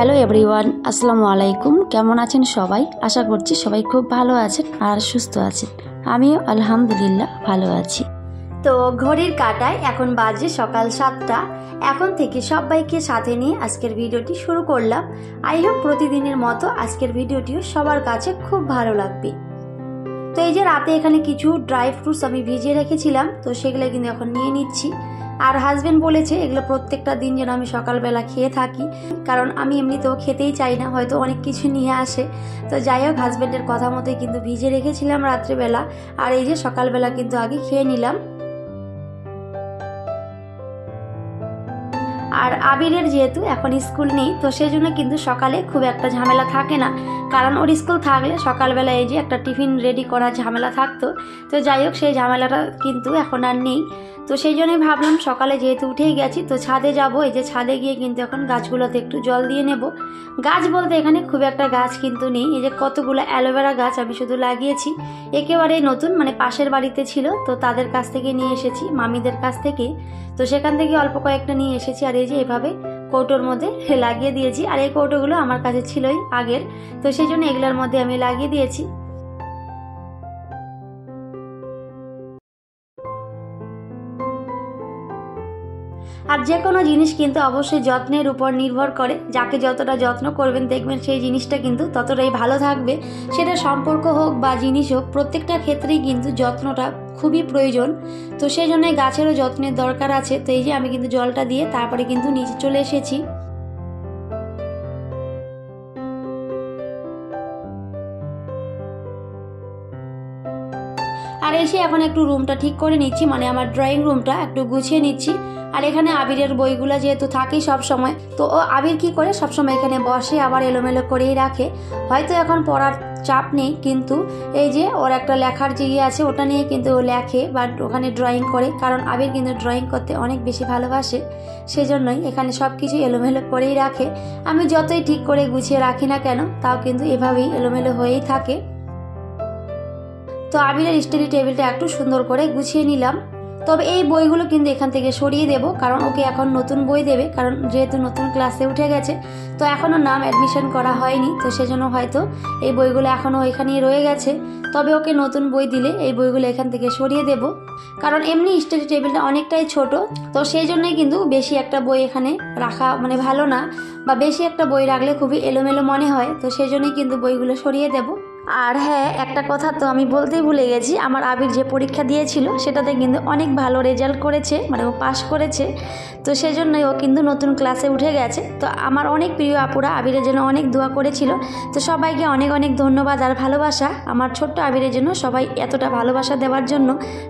Hello everyone, আসসালামু আলাইকুম। কেমন আছেন সবাই? আশা করছি সবাই খুব ভালো আছেন আর সুস্থ আছেন। আমিও আলহামদুলিল্লাহ ভালো আছি। তো ঘড়ির কাঁটায় এখন বাজে সকাল 7টা। এখন থেকে সবাইকে সাথে নিয়ে আজকের ভিডিওটি শুরু করলাম। আই হোপ প্রতিদিনের মতো আজকের ভিডিওটিও সবার কাছে খুব ভালো লাগবে। তো এই যে রাতে এখানে কিছু ড্রাই ফ্রুটস আমি ভিজিয়ে রেখেছিলাম, তো সেগুলো কিন্তু এখন নিয়ে নিচ্ছি। আর হাজবেন্ড বলেছে এগুলো প্রত্যেকটা দিন যেন আমি সকালবেলা খেয়ে থাকি, কারণ আমি এমনিতেও খেতেই চাই না, হয়তো অনেক কিছু নিয়ে আসে। তো যাই হোক, হাজবেন্ডের কথা মতোই কিন্তু ভিজিয়ে রেখেছিলাম রাত্রেবেলা, আর এই যে সকালবেলা কিন্তু আগে খেয়ে নিলাম। আর আবিরের যেহেতু এখন স্কুল নেই, তো সেই জন্য কিন্তু সকালে খুব একটা ঝামেলা থাকে না, কারণ ওর স্কুল থাকলে সকালবেলা এই যে একটা টিফিন রেডি করার ঝামেলা থাকতো। তো যাই হোক, সেই ঝামেলাটা কিন্তু এখন আর নেই। তো সেই জন্যই ভাবলাম সকালে যেহেতু উঠেই গেছি, তো ছাদে যাব। এই যে ছাদে গিয়ে কিন্তু এখন গাছগুলোতে একটু জল দিয়ে নেব। গাছ বলতে এখানে খুব একটা গাছ কিন্তু নেই। এই যে কতগুলো অ্যালোভেরা গাছ আমি শুধু লাগিয়েছি, একেবারেই নতুন, মানে পাশের বাড়িতে ছিল, তো তাদের কাছ থেকে নিয়ে এসেছি, মামিদের কাছ থেকে। তো সেখান থেকে অল্প কয়েকটা নিয়ে এসেছি, আর এই যে এভাবে কৌটোর মধ্যে লাগিয়ে দিয়েছি। আর এই কৌটোগুলো আমার কাছে ছিলই আগের, তো সেই জন্য এগুলোর মধ্যে আমি লাগিয়ে দিয়েছি। আর যে কোনো জিনিস কিন্তু অবশ্যই যত্নের উপর নির্ভর করে। যাকে যতটা যত্ন করবেন দেখবেন সেই জিনিসটা কিন্তু ততটাই ভালো থাকবে। সেটা সম্পর্ক হোক বা জিনিস হোক, প্রত্যেকটা ক্ষেত্রেই কিন্তু যত্নটা খুবই প্রয়োজন। তো সেই জন্য গাছেরও যত্নের দরকার আছে। তো এই যে আমি কিন্তু জলটা দিয়ে তারপরে কিন্তু নিচে চলে এসেছি। আর এসে এখন একটু রুমটা ঠিক করে নিচ্ছি, মানে আমার ড্রয়িং রুমটা একটু গুছিয়ে নিচ্ছি। আর এখানে আবিরের বইগুলো যেহেতু থাকেই সব সময়, তো ও আবির কি করে সবসময় এখানে বসে আবার এলোমেলো করেই রাখে। হয়তো এখন পড়ার চাপ নেই, কিন্তু এই যে ওর একটা লেখার যে আছে ওটা নিয়ে কিন্তু ও লেখে বা ওখানে ড্রয়িং করে, কারণ আবির কিন্তু ড্রয়িং করতে অনেক বেশি ভালোবাসে। সেজন্যই এখানে সব কিছু এলোমেলো করেই রাখে। আমি যতই ঠিক করে গুছিয়ে রাখি না কেন, তাও কিন্তু এভাবেই এলোমেলো হয়েই থাকে। তো আবিরের স্টাডি টেবিলটা একটু সুন্দর করে গুছিয়ে নিলাম। তবে এই বইগুলো কিন্তু এখান থেকে সরিয়ে দেব, কারণ ওকে এখন নতুন বই দেবে, কারণ যেহেতু নতুন ক্লাসে উঠে গেছে, তো এখনও নাম অ্যাডমিশন করা হয়নি। তো সেজন্য হয়তো এই বইগুলো এখনও এখানেই রয়ে গেছে। তবে ওকে নতুন বই দিলে এই বইগুলো এখান থেকে সরিয়ে দেব, কারণ এমনি স্টাডি টেবিলটা অনেকটাই ছোট। তো সেই জন্যই কিন্তু বেশি একটা বই এখানে রাখা মানে ভালো না, বা বেশি একটা বই রাখলে খুবই এলোমেলো মনে হয়। তো সেই জন্যই কিন্তু বইগুলো সরিয়ে দেব। আর হ্যাঁ, একটা কথা তো আমি বলতেই ভুলে গেছি, আমার আবির যে পরীক্ষা দিয়েছিল সেটাতে কিন্তু অনেক ভালো রেজাল্ট করেছে, মানে ও পাস করেছে। তো সেই জন্যই ও কিন্তু নতুন ক্লাসে উঠে গেছে। তো আমার অনেক প্রিয় আপুরা আবিরের জন্য অনেক দোয়া করেছিল। তো সবাইকে অনেক অনেক ধন্যবাদ আর ভালোবাসা। আমার ছোট্ট আবিরের জন্য সবাই এতটা ভালোবাসা দেওয়ার জন্য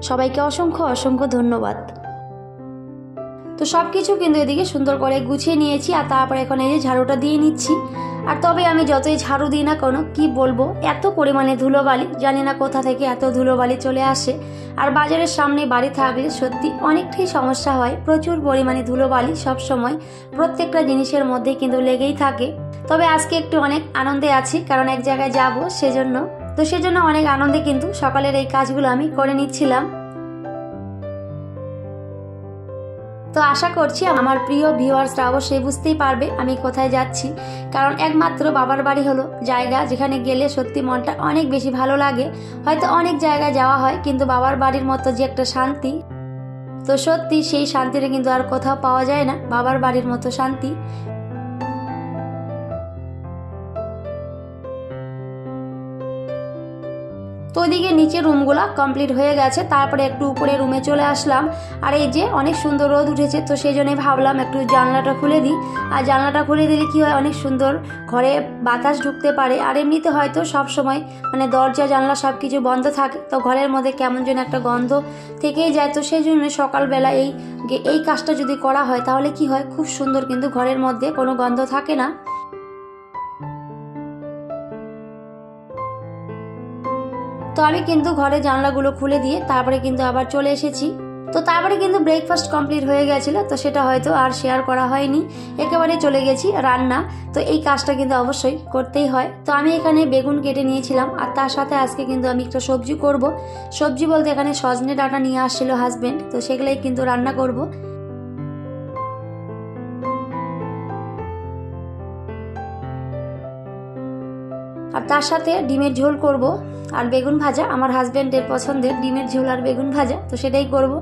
সবাইকে অসংখ্য অসংখ্য ধন্যবাদ। তো সব কিছু কিন্তু এদিকে সুন্দর করে গুছিয়ে নিয়েছি, আর তারপরে এখন এই যে ঝাড়ুটা দিয়ে নিচ্ছি। আর তবে আমি যতই ঝাড়ু দিই না কোনো, কি বলবো, এত পরিমাণে ধুলোবালি, জানি না কোথা থেকে এত ধুলোবালি চলে আসে। আর বাজারের সামনে বাড়ি থাকলে সত্যি অনেকটাই সমস্যা হয়, প্রচুর পরিমাণে ধুলোবালি সব সময় প্রত্যেকটা জিনিসের মধ্যে কিন্তু লেগেই থাকে। তবে আজকে একটু অনেক আনন্দে আছি, কারণ এক জায়গায় যাব সেজন্য। তো সেজন্য অনেক আনন্দে কিন্তু সকালের এই কাজগুলো আমি করে নিচ্ছিলাম। তো আশা করছি আমার প্রিয় ভিউয়ার্সরা অবশ্যই বুঝতেই পারবে আমি কোথায় যাচ্ছি, কারণ একমাত্র বাবার বাড়ি হলো জায়গা যেখানে গেলে সত্যি মনটা অনেক বেশি ভালো লাগে। হয়তো অনেক জায়গায় যাওয়া হয়, কিন্তু বাবার বাড়ির মতো যে একটা শান্তি, তো সত্যি সেই শান্তিটা কিন্তু আর কোথাও পাওয়া যায় না, বাবার বাড়ির মতো শান্তি। তো ওইদিকে নিচে রুমগুলো কমপ্লিট হয়ে গেছে, তারপরে একটু উপরে রুমে চলে আসলাম। আর এই যে অনেক সুন্দর রোদ উঠেছে, তো সেই জন্যই ভাবলাম একটু জানলাটা খুলে দিই। আর জানলাটা খুলে দিলে কি হয়, অনেক সুন্দর ঘরে বাতাস ঢুকতে পারে। আর এমনিতে হয়তো সব সময় মানে দরজা জানলা সব কিছু বন্ধ থাকে, তো ঘরের মধ্যে কেমন যেন একটা গন্ধ থেকেই যায়। তো সেই জন্য সকালবেলা এই কাজটা যদি করা হয় তাহলে কি হয়, খুব সুন্দর কিন্তু ঘরের মধ্যে কোনো গন্ধ থাকে না। তো আমি কিন্তু ঘরে জানলাগুলো খুলে দিয়ে তারপরে কিন্তু আবার চলে এসেছি। তো তারপরে কিন্তু ব্রেকফাস্ট কমপ্লিট হয়ে গেছিল, তো সেটা হয়তো আর শেয়ার করা হয়নি, একেবারে চলে গেছি রান্না। তো এই কাজটা কিন্তু অবশ্যই করতেই হয়। তো আমি এখানে বেগুন কেটে নিয়েছিলাম, আর তার সাথে আজকে কিন্তু আমি একটা সবজি করব। সবজি বলতে এখানে সজনে ডাঁটা নিয়ে আসছিল হাজবেন্ড, তো সেগুলোই কিন্তু রান্না করব। আর তার সাথে ডিমের ঝোল করব আর বেগুন ভাজা। আমার হাজব্যান্ডের পছন্দের ডিমের ঝোল আর বেগুন ভাজা, তো সেটাই করব।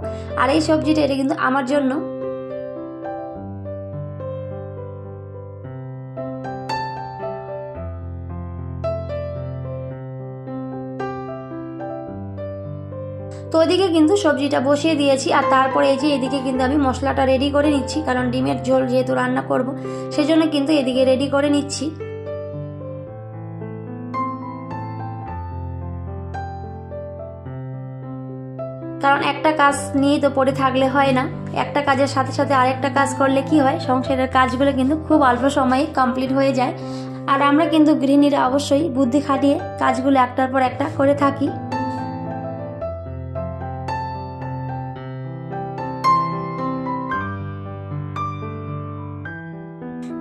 আর এই সবজিটা এটা কিন্তু আমার জন্য। তো ওইদিকে কিন্তু সবজিটা বসিয়ে দিয়েছি আর তারপরে এই যে এদিকে কিন্তু আমি মশলাটা রেডি করে নিচ্ছি, কারণ ডিমের ঝোল যেহেতু রান্না করব সেজন্য কিন্তু এদিকে রেডি করে নিচ্ছি। কারণ একটা কাজ নিয়ে তো পড়ে থাকলে হয় না, একটা কাজের সাথে সাথে আরেকটা কাজ করলে কি হয়, সংসারের কাজগুলো কিন্তু খুব অল্প সময়ে কমপ্লিট হয়ে যায়। আর আমরা কিন্তু গৃহিণীরা অবশ্যই বুদ্ধি খাটিয়ে কাজগুলো একটার পর একটা করে থাকি।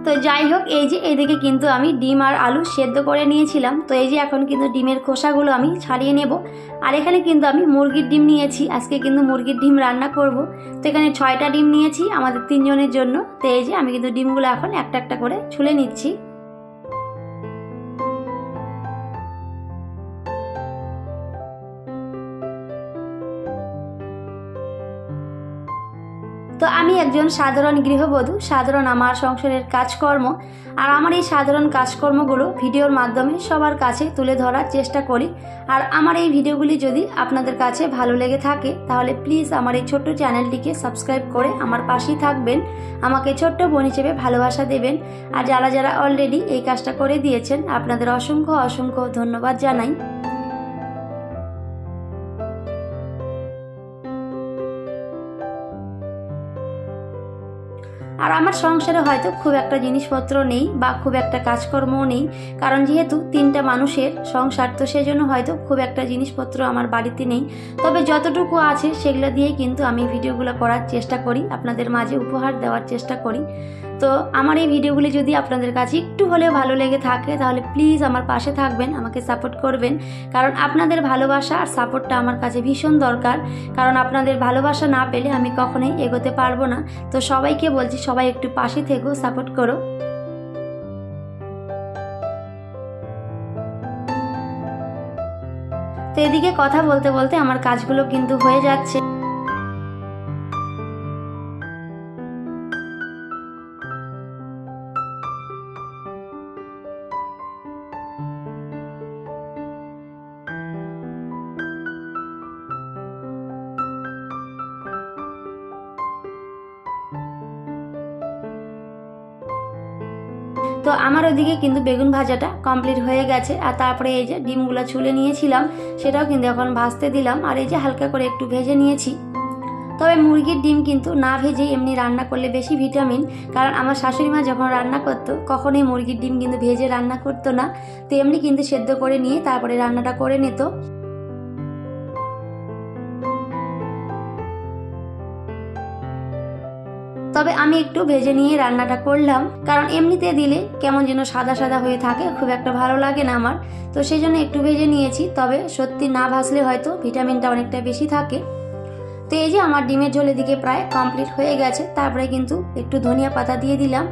তো যাই হোক, এই যে এদিকে কিন্তু আমি ডিম আর আলু সেদ্ধ করে নিয়েছিলাম। তো এই যে এখন কিন্তু ডিমের খোসাগুলো আমি ছাড়িয়ে নেব। আর এখানে কিন্তু আমি মুরগির ডিম নিয়েছি, আজকে কিন্তু মুরগির ডিম রান্না করব। তো এখানে 6টা ডিম নিয়েছি আমাদের 3 জনের জন্য। তো এই যে আমি কিন্তু ডিমগুলো এখন একটা একটা করে ছুলে নিচ্ছি। তো আমি একজন সাধারণ গৃহবধূ, সাধারণ আমার সংসারের কাজকর্ম, আর আমার এই সাধারণ কাজকর্মগুলো ভিডিওর মাধ্যমে সবার কাছে তুলে ধরার চেষ্টা করি। আর আমার এই ভিডিওগুলি যদি আপনাদের কাছে ভালো লেগে থাকে তাহলে প্লিজ আমার এই ছোট্ট চ্যানেলটিকে সাবস্ক্রাইব করে আমার পাশেই থাকবেন, আমাকে ছোট্ট বোন হিসেবে ভালোবাসা দেবেন। আর যারা যারা অলরেডি এই কাজটা করে দিয়েছেন আপনাদের অসংখ্য অসংখ্য ধন্যবাদ জানাই। আর আমার সংসারে হয়তো খুব একটা জিনিসপত্র নেই বা খুব একটা কাজকর্মও নেই, কারণ যেহেতু 3টা মানুষের সংসার, তো সেজন্য হয়তো খুব একটা জিনিসপত্র আমার বাড়িতে নেই। তবে যতটুকু আছে সেগুলো দিয়েই কিন্তু আমি ভিডিওগুলো করার চেষ্টা করি, আপনাদের মাঝে উপহার দেওয়ার চেষ্টা করি। তো আমার এই ভিডিওগুলি যদি আপনাদের কাছে একটু হলেও ভালো লেগে থাকে তাহলে প্লিজ আমার পাশে থাকবেন, আমাকে সাপোর্ট করবেন, কারণ আপনাদের ভালোবাসা আর সাপোর্টটা আমার কাছে ভীষণ দরকার। কারণ আপনাদের ভালোবাসা না পেলে আমি কখনোই এগোতে পারবো না। তো সবাইকে বলছি, সবাই একটু পাশে থেকো, সাপোর্ট করো। তো এদিকে কথা বলতে বলতে আমার কাজগুলো কিন্তু হয়ে যাচ্ছে। তো আমার ওদিকে কিন্তু বেগুন ভাজাটা কমপ্লিট হয়ে গেছে। আর তারপরে এই যে ডিমগুলো ছুলে নিয়েছিলাম সেটাও কিন্তু এখন ভাজতে দিলাম। আর এই যে হালকা করে একটু ভেজে নিয়েছি। তবে মুরগির ডিম কিন্তু না ভেজে এমনি রান্না করলে বেশি ভিটামিন, কারণ আমার শাশুড়ি মা যখন রান্না করতো কখনোই মুরগির ডিম কিন্তু ভেজে রান্না করতো না, তো এমনি কিন্তু সেদ্ধ করে নিয়ে তারপরে রান্নাটা করে নিত। তবে আমি একটু ভেজে নিয়ে রান্নাটা করলাম, কারণ এমনিতে দিলে কেমন যেন সাদা সাদা হয়ে থাকে, খুব একটা ভালো লাগে না আমার। তো সেই জন্য একটু ভেজে নিয়েছি। তবে সত্যি না ভাজলে হয়তো ভিটামিনটা অনেকটা বেশি থাকে। তো এই যে আমার ডিমের ঝোল এদিকে প্রায় কমপ্লিট হয়ে গেছে। তারপরে কিন্তু একটু ধনিয়া পাতা দিয়ে দিলাম।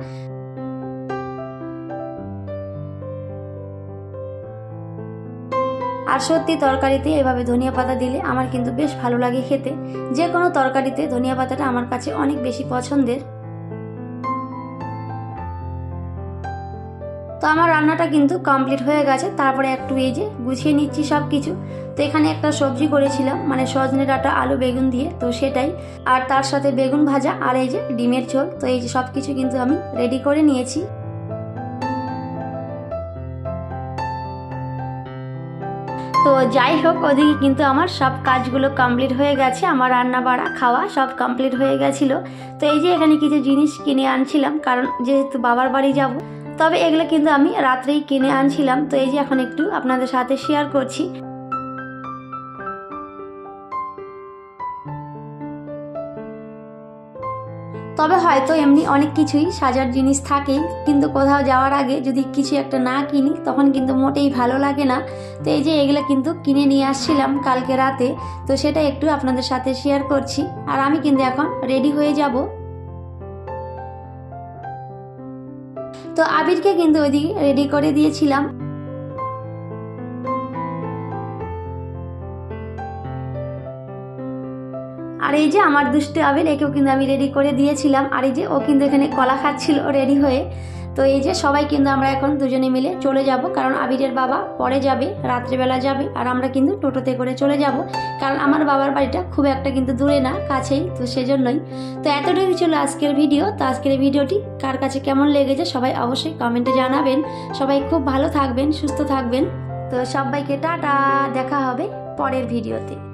আর সত্যি তরকারিতে এভাবে ধনিয়া পাতা দিলে আমার কিন্তু বেশ ভালো লাগে খেতে। যে কোনো তরকারিতে ধনিয়া পাতাটা আমার কাছে অনেক বেশি পছন্দের। তো আমার রান্নাটা কিন্তু কমপ্লিট হয়ে গেছে। তারপরে একটু এই যে গুছিয়ে নিচ্ছি সব কিছু। তো এখানে একটা সবজি করেছিলাম, মানে সজনে ডাঁটা আলু বেগুন দিয়ে, তো সেটাই। আর তার সাথে বেগুন ভাজা আর এই যে ডিমের ঝোল। তো এই যে সব কিছু কিন্তু আমি রেডি করে নিয়েছি। তো যাই হোক, ওদিকে কিন্তু আমার সব কাজগুলো কমপ্লিট হয়ে গেছে, আমার রান্না বাড়া খাওয়া সব কমপ্লিট হয়ে গেছিলো। তো এই যে এখানে কিছু জিনিস কিনে আনছিলাম, কারণ যেহেতু বাবার বাড়ি যাব। তবে এগুলো কিন্তু আমি রাত্রেই কিনে আনছিলাম। তো এই যে এখন একটু আপনাদের সাথে শেয়ার করছি। তবে হয়তো এমনি অনেক কিছুই সাজার জিনিস থাকেই, কিন্তু কোথাও যাওয়ার আগে যদি কিছু একটা না কিনি তখন কিন্তু মোটেই ভালো লাগে না। তো এই যে এগুলো কিন্তু কিনে নিয়ে আসছিলাম কালকে রাতে, তো সেটা একটু আপনাদের সাথে শেয়ার করছি। আর আমি কিন্তু এখন রেডি হয়ে যাব। তো আবিরকে কিন্তু ওইদিকে রেডি করে দিয়েছিলাম। আর এই যে আমার দুষ্টু আবির, একেও কিন্তু আমি রেডি করে দিয়েছিলাম। আর এই যে ও কিন্তু এখানে কলা খাচ্ছিল রেডি হয়ে। তো এই যে সবাই কিন্তু আমরা এখন দুজনে মিলে চলে যাব, কারণ আবিরের বাবা পরে যাবে, রাত্রিবেলা যাবে, আর আমরা কিন্তু টোটোতে করে চলে যাব, কারণ আমার বাবার বাড়িটা খুব একটা কিন্তু দূরে না, কাছেই, তো সেজন্যই। তো এতটুকু ছিল আজকের ভিডিও। তো আজকের ভিডিওটি কার কাছে কেমন লেগেছে সবাই অবশ্যই কমেন্টে জানাবেন। সবাই খুব ভালো থাকবেন, সুস্থ থাকবেন। তো সবাইকে টাটা, দেখা হবে পরের ভিডিওতে।